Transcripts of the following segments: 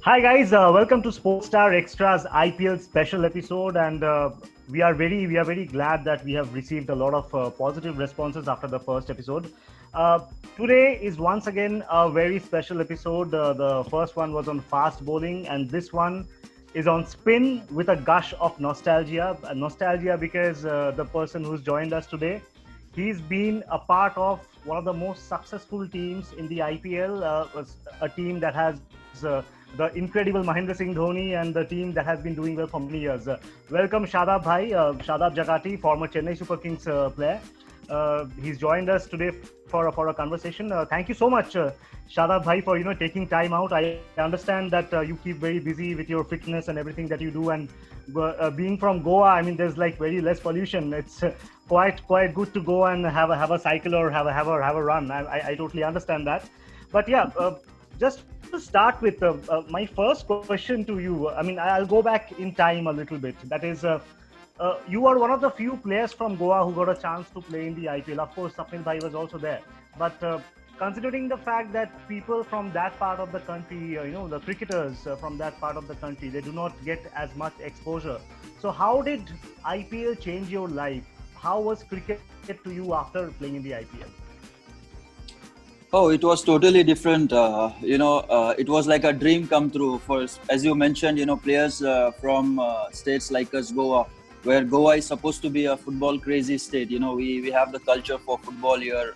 Hi guys, welcome to Sports Star Extra's IPL special episode, and we are very glad that we have received a lot of positive responses after the first episode. Uh, Today is once again a very special episode. The first one was on fast bowling, and this one is on spin with a gush of nostalgia. Nostalgia because the person who's joined us today, he's been a part of one of the most successful teams in the IPL, was a team that has the incredible Mahendra Singh Dhoni and the team that has been doing well for many years. Welcome Shadab Bhai, Shadab Jakati, former Chennai Super Kings player. He's joined us today for a conversation. Thank you so much, Shadab Bhai, for taking time out. I understand that you keep very busy with your fitness and everything that you do, and being from Goa, I mean, there's like very less pollution. It's quite good to go and have a cycle or have a run. I totally understand that. But yeah, just to start with, my first question to you. I mean, I'll go back in time a little bit. That is, you are one of the few players from Goa who got a chance to play in the IPL. Of course, Sapnil Bhai was also there. But considering the fact that people from that part of the country, the cricketers from that part of the country, they do not get as much exposure. So, how did IPL change your life? How was cricket to you after playing in the IPL? Oh, it was totally different. It was like a dream come true. For as you mentioned, players from states like us, Goa, where Goa is supposed to be a football crazy state. We have the culture for football here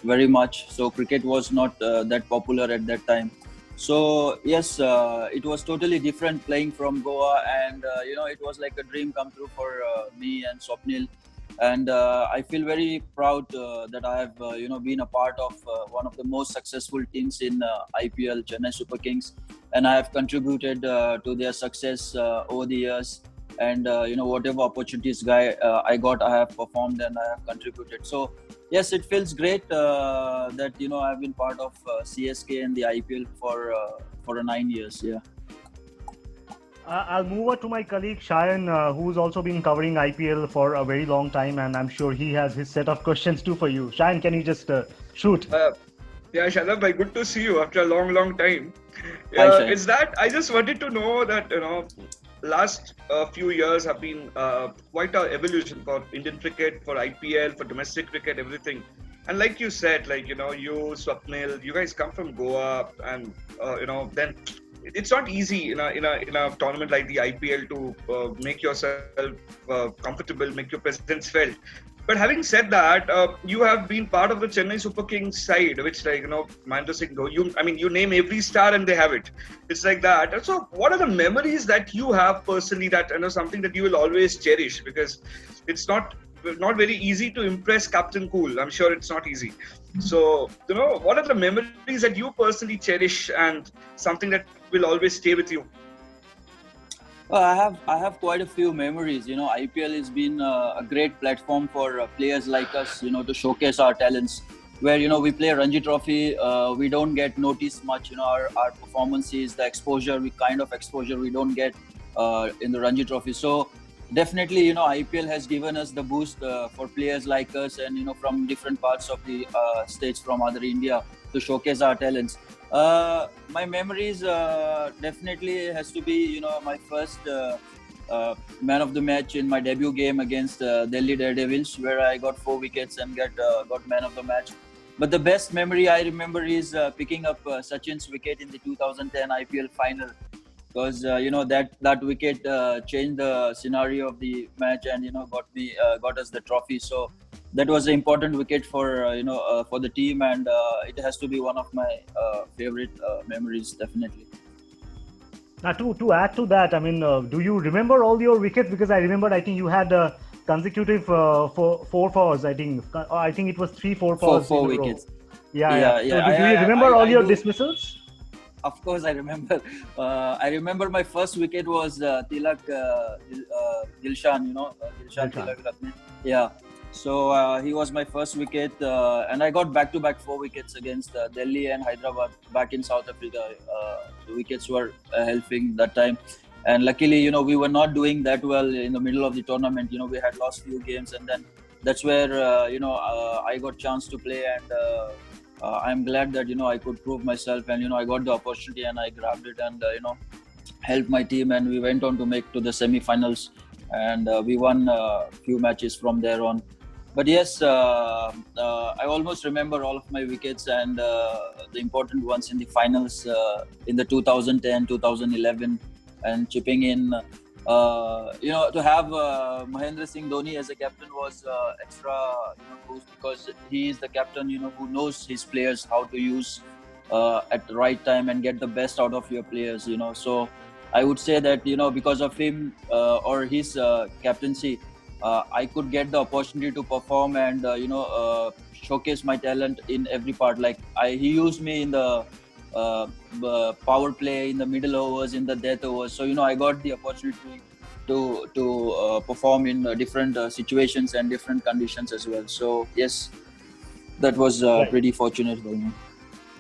very much. So cricket was not that popular at that time. So yes, it was totally different playing from Goa, and it was like a dream come true for me and Swapnil. And I feel very proud that I have been a part of one of the most successful teams in IPL, Chennai Super Kings, and I have contributed to their success over the years. And whatever opportunities I got, I have performed and I have contributed. So yes, it feels great that I've been part of CSK and the IPL for 9 years. Yeah. I'll move over to my colleague Shayan, who's also been covering IPL for a very long time, and I'm sure he has his set of questions too for you. Shayan, can you just shoot? Yeah, Shadab, bhai, good to see you after a long time. Hi, Shane. Is that I just wanted to know that last few years have been quite a evolution for Indian cricket, for IPL, for domestic cricket, everything. And like you said, you Swapnil, you guys come from Goa, and then it's not easy in a tournament like the IPL to make yourself comfortable, make your presence felt. But having said that, you have been part of the Chennai Super Kings side, which Mahendra Singh. You name every star and they have it. It's like that. And so, what are the memories that you have personally that something that you will always cherish? Because it's not very easy to impress Captain Cool. I'm sure it's not easy. So, what are the memories that you personally cherish and something that will always stay with you? Well, I have quite a few memories. IPL has been a great platform for players like us, to showcase our talents. Where we play Ranji Trophy, we don't get noticed much. Our performances, the exposure, exposure we don't get in the Ranji Trophy. So definitely, IPL has given us the boost for players like us, and from different parts of the states from other India to showcase our talents. My memories definitely has to be my first man of the match in my debut game against Delhi Daredevils, where I got 4 wickets and got man of the match. But the best memory I remember is picking up Sachin's wicket in the 2010 IPL final, because that wicket changed the scenario of the match, and got us the trophy. So that was an important wicket for the team, and it has to be one of my favorite memories, definitely. Now, to add to that, I mean, do you remember all your wickets? Because I remember, I think you had consecutive four fours. I think it was three four Four fours in four a row. wickets. Yeah, yeah. Yeah, So, yeah. do you remember all I your do. dismissals? Of course, I remember. I remember my first wicket was Tilak Dilshan. Dilshan Dilshan. Tilak Ratne. Yeah. So he was my first wicket, and I got back-to-back 4 wickets against Delhi and Hyderabad back in South Africa. The wickets were helping that time, and luckily, we were not doing that well in the middle of the tournament. We had lost few games, and then that's where I got chance to play, and I'm glad that I could prove myself, and I got the opportunity and I grabbed it, and helped my team, and we went on to make to the semi-finals, and we won a few matches from there on. But yes, I almost remember all of my wickets, and the important ones in the finals in the 2010, 2011, and chipping in. To have Mahendra Singh Dhoni as a captain was extra, boost, because he is the captain, who knows his players how to use at the right time and get the best out of your players. So I would say that because of him or his captaincy, I could get the opportunity to perform and showcase my talent in every part. Like he used me in the power play, in the middle overs, in the death overs. So I got the opportunity to perform in different situations and different conditions as well. So yes, that was Right. pretty fortunate for me.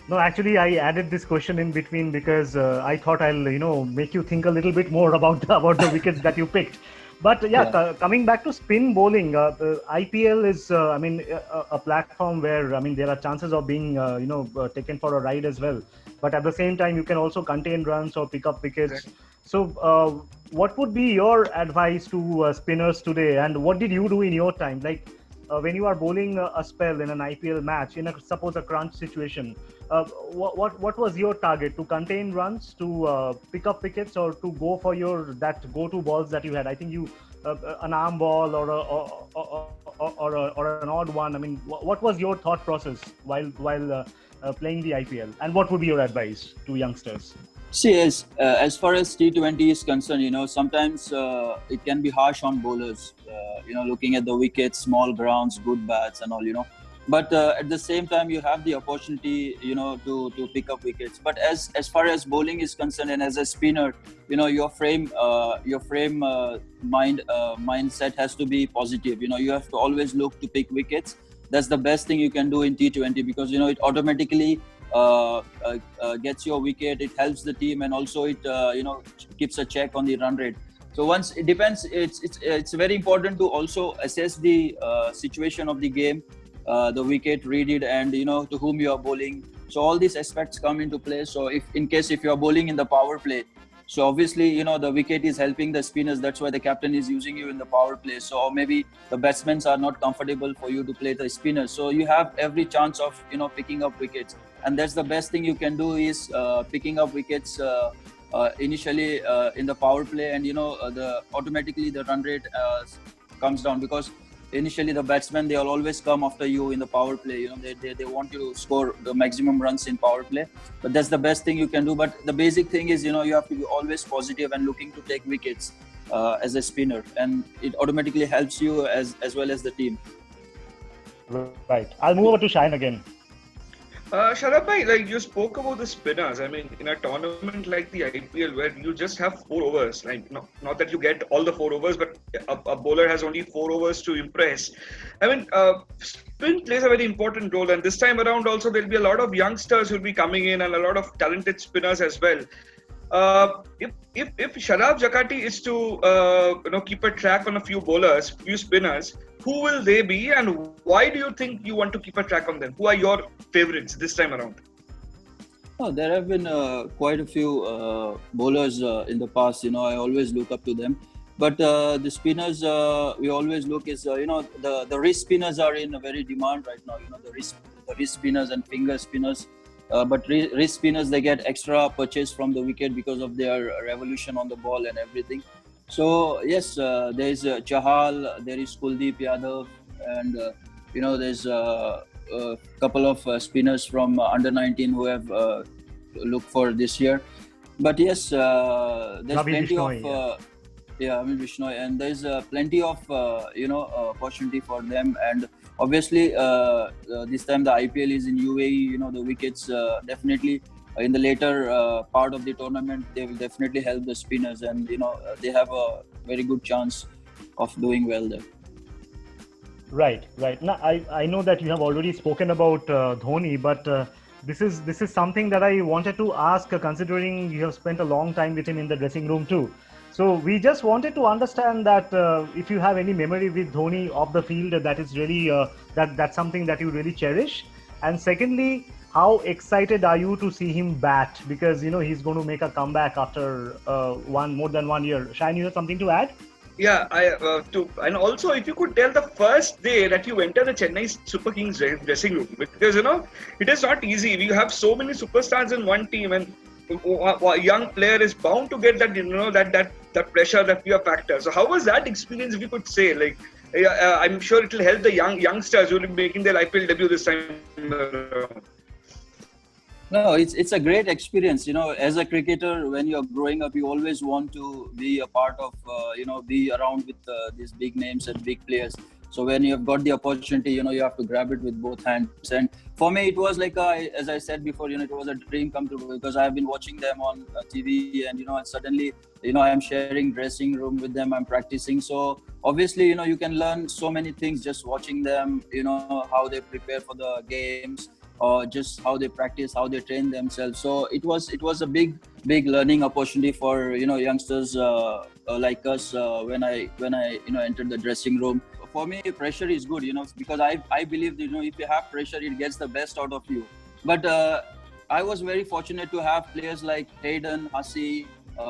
No, actually, I added this question in between because I thought I'll, make you think a little bit more about the wickets that you picked. But yeah, Yeah. coming back to spin bowling, the IPL is, a platform where there are chances of being, taken for a ride as well. But at the same time, you can also contain runs or pick up wickets. Exactly. So, what would be your advice to spinners today? And what did you do in your time? Like when you are bowling a spell in an IPL match, in suppose a crunch situation, what was your target? To contain runs, to pick up wickets, or to go for your that go-to balls that you had? I think you an arm ball or an odd one. What was your thought process while playing the IPL, and what would be your advice to youngsters? See, as far as T20 is concerned, sometimes it can be harsh on bowlers. Looking at the wickets, small grounds, good bats, and all. But at the same time, you have the opportunity, to pick up wickets. But as far as bowling is concerned, and as a spinner, mindset has to be positive. You have to always look to pick wickets. That's the best thing you can do in T20, because it automatically gets your wicket. It helps the team, and also it keeps a check on the run rate. So once it depends, it's very important to also assess the situation of the game, the wicket, read it, and to whom you are bowling. So all these aspects come into play. So if you are bowling in the power play, so obviously the wicket is helping the spinners. That's why the captain is using you in the power play. So, or maybe the batsmen are not comfortable for you to play the spinners. So you have every chance of picking up wickets, and that's the best thing you can do is picking up wickets initially in the power play, and the automatically the run rate comes down, because initially the batsmen, they'll always come after you in the power play. They want you to score the maximum runs in power play. But that's the best thing you can do. But the basic thing is you have to be always positive and looking to take wickets as a spinner, and it automatically helps you as well as the team. Right. I'll move over to Shine again. Shadab bhai, like you spoke about the spinners. In a tournament like the IPL where you just have 4 overs, like not that you get all the 4 overs, but a bowler has only 4 overs to impress. Spin plays a very important role, and this time around also there'll be a lot of youngsters who'll be coming in and a lot of talented spinners as well. If Shadab Jakati is to keep a track on a few bowlers, few spinners, who will they be, and why do you think you want to keep a track on them? Who are your favorites this time around? Oh, there have been quite a few bowlers in the past. I always look up to them. But the spinners, we always look is the wrist spinners are in a very demand right now. The wrist spinners and finger spinners. But wrist spinners, they get extra purchase from the wicket because of their revolution on the ball and everything. So yes, there is Chahal, there is Kuldeep Yadav, and there's a couple of spinners from under 19 who have looked for this year. But yes, there's Ravi plenty Bishnoi, of Bishnoi, and there's plenty of opportunity for them. And obviously, this time the IPL is in UAE. The wickets definitely in the later part of the tournament, they will definitely help the spinners, and they have a very good chance of doing well there. Right. Now, I know that you have already spoken about Dhoni, but this is something that I wanted to ask, considering you have spent a long time with him in the dressing room too. So we just wanted to understand that if you have any memory with Dhoni off the field, that is really that's something that you really cherish. And secondly, how excited are you to see him bat? Because he's going to make a comeback after more than 1 year. Shine, you have something to add? Yeah, and also if you could tell the first day that you enter the Chennai Super Kings dressing room, because it is not easy. We have so many superstars in one team, and a young player is bound to get that that pressure, that fear factor. So how was that experience? If you could say, like, I'm sure it will help the youngsters who will be making their IPL debut this time around. No, it's a great experience. As a cricketer, when you're growing up, you always want to be a part of, be around with these big names and big players. So when you've got the opportunity, you have to grab it with both hands. And for me, it was like, as I said before, it was a dream come true, because I've been watching them on TV, and and suddenly, I'm sharing dressing room with them. I'm practicing. So obviously, you can learn so many things just watching them. How they prepare for the games, or just how they practice, how they train themselves. So it was a big learning opportunity for youngsters like us when I entered the dressing room. For me, pressure is good, because I believe if you have pressure, it gets the best out of you. But I was very fortunate to have players like Hayden, Hussey,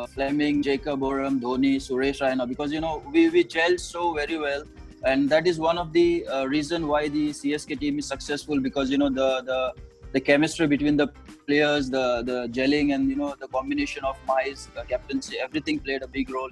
Fleming, Jacob Oram, Dhoni, Suresh Raina, because we gelled so very well. And that is one of the reason why the CSK team is successful, because the chemistry between the players, the gelling, and the combination of Mah's captaincy, everything played a big role.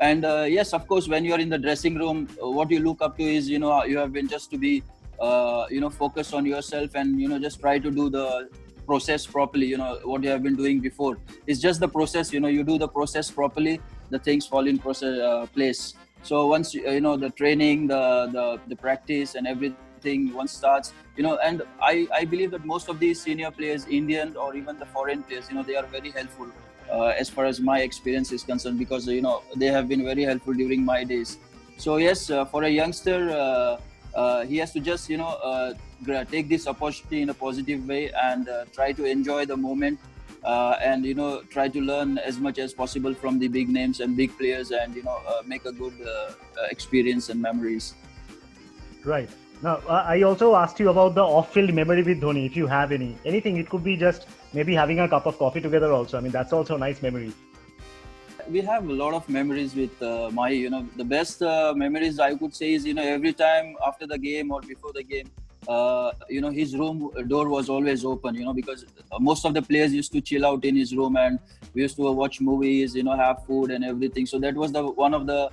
And yes, of course, when you're in the dressing room, what you look up to is you have been just to be focus on yourself, and just try to do the process properly. What you have been doing before, it's just the process. You do the process properly, the things fall in place. So once the training, the practice, and everything once starts, and I believe that most of these senior players, Indian or even the foreign players, they are very helpful as far as my experience is concerned, because they have been very helpful during my days. So yes, for a youngster, he has to just take this opportunity in a positive way, and try to enjoy the moment, and try to learn as much as possible from the big names and big players, and make a good experience and memories. Right. Now, I also asked you about the off-field memory with Dhoni, if you have anything. It could be just maybe having a cup of coffee together also. I mean, that's also a nice memory. We have a lot of memories with Mahi. The best memories I could say is, every time after the game or before the game, his room door was always open, because most of the players used to chill out in his room, and we used to watch movies, have food and everything. So that was one of the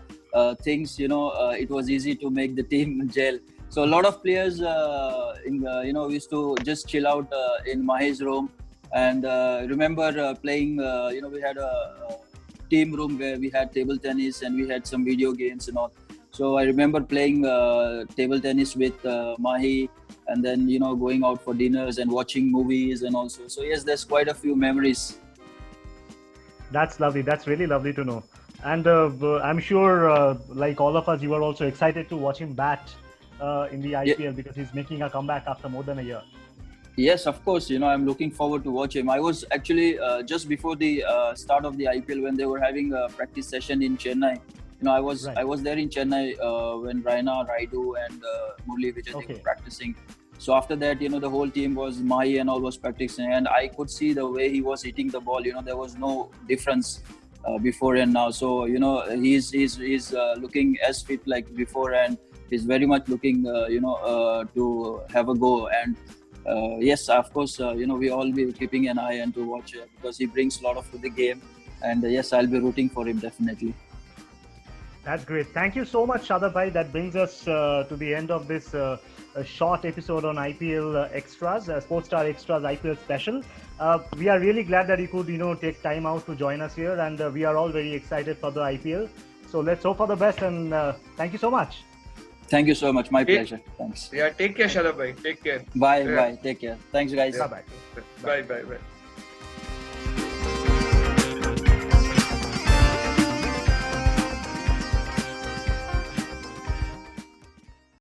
things, it was easy to make the team gel. So a lot of players we used to just chill out in Mahi's room. And remember playing, we had a team room where we had table tennis, and we had some video games and all. So I remember playing table tennis with Mahi, and then going out for dinners and watching movies and also. So yes, there's quite a few memories. That's lovely. That's really lovely to know. And I'm sure, like all of us, you are also excited to watch him bat in the IPL, because he's making a comeback after more than a year. Yes, of course. I'm looking forward to watch him. I was actually just before the start of the IPL, when they were having a practice session in Chennai. I was there in Chennai when Raina, Raidu, and Murli Vijay were practicing. So after that, the whole team was Mahi and all was practicing, and I could see the way he was hitting the ball. There was no difference before and now. So he's looking as fit like before, and he's very much looking to have a go. And yes, of course, we all be keeping an eye and to watch because he brings a lot of to the game. And yes, I'll be rooting for him definitely. That's great. Thank you so much, Shadab bhai. That brings us to the end of this short episode on IPL Extras, Sports Star Extras IPL Special. We are really glad that you could, take time out to join us here, and we are all very excited for the IPL. So let's hope for the best, and thank you so much. Thank you so much. My pleasure. Thanks. Yeah, take care, Shadab bhai. Take care. Bye. Take care. Thanks, guys. Bye. Bye.